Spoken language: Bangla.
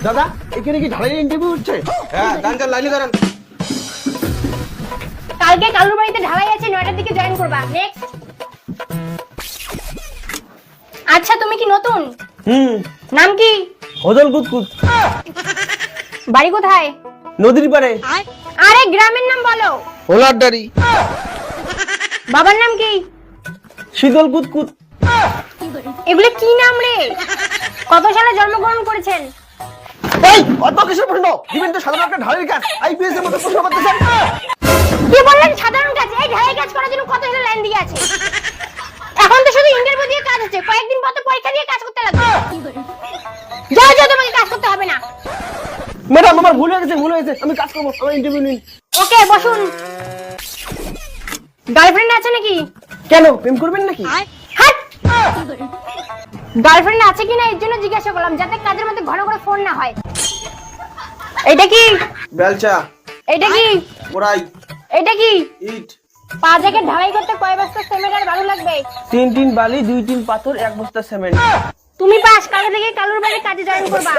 দাদা এখানে কি ঢালাই ইন্টারভিউ হচ্ছে? হ্যাঁ, গানটা লাইনে দাঁড়ান। কালকে কালুর বাড়িতে ঢালাই আছে, 9টার দিকে জয়েন করবা। নেক্সট। আচ্ছা, তুমি কি নতুন? নাম কি? হদল কুতকুত। বাড়ি কোথায়? নদীর পাড়ে। আরে গ্রামের নাম বলো। হোলারডারি। বাবার নাম কি? শীতল কুতকুত। এগুলো কি নাম রে? কত সালে জন্মগ্রহণ করেছেন? এই অত কিসের প্রশ্ন? দিবেন তো সাধারণ একটা ঢালাইয়ের কাজ, আইপিএস এর মতো প্রশ্ন করতেছেন। কি বললেন সাধারণ কাজ? এই ঢালাই কাজ করার জন্য কত সালে লাইন দিয়ে আছে? এখন তো শুধু ইন্টারভিউ দিয়ে কাজ হচ্ছে, কয়েকদিন পর তো পরীক্ষা দিয়ে কাজ করতে লাগবে। যাও যাও, তোমাকে কাজ করতে হবে না। ম্যাডাম আমার ভুল হয়ে গেছে, আমি কাজ করবো, আমার ইন্টারভিউ নিন। ওকে, বসুন। গার্লফ্রেন্ড আছে নাকি? কেন প্রেম করবেন নাকি? হাট! গার্লফ্রেন্ড আছে কিনা এর জন্য জিজ্ঞাসা করলাম, যাতে কাজের মধ্যে ঘন ঘন ফোন না হয়। এটা কি? বেলচা। এটা কি? কোড়াই। এটা কি? ইট। 5 জায়গায় ঢালাই করতে কয় বস্তা সিমেন্ট আর বালু লাগবে? 3 বালি, 2 পাথর, 1 বস্তা সিমেন্ট। তুমি পাস। কালকে থেকে কালুর বাড়ির কাজে জয়েন করবা।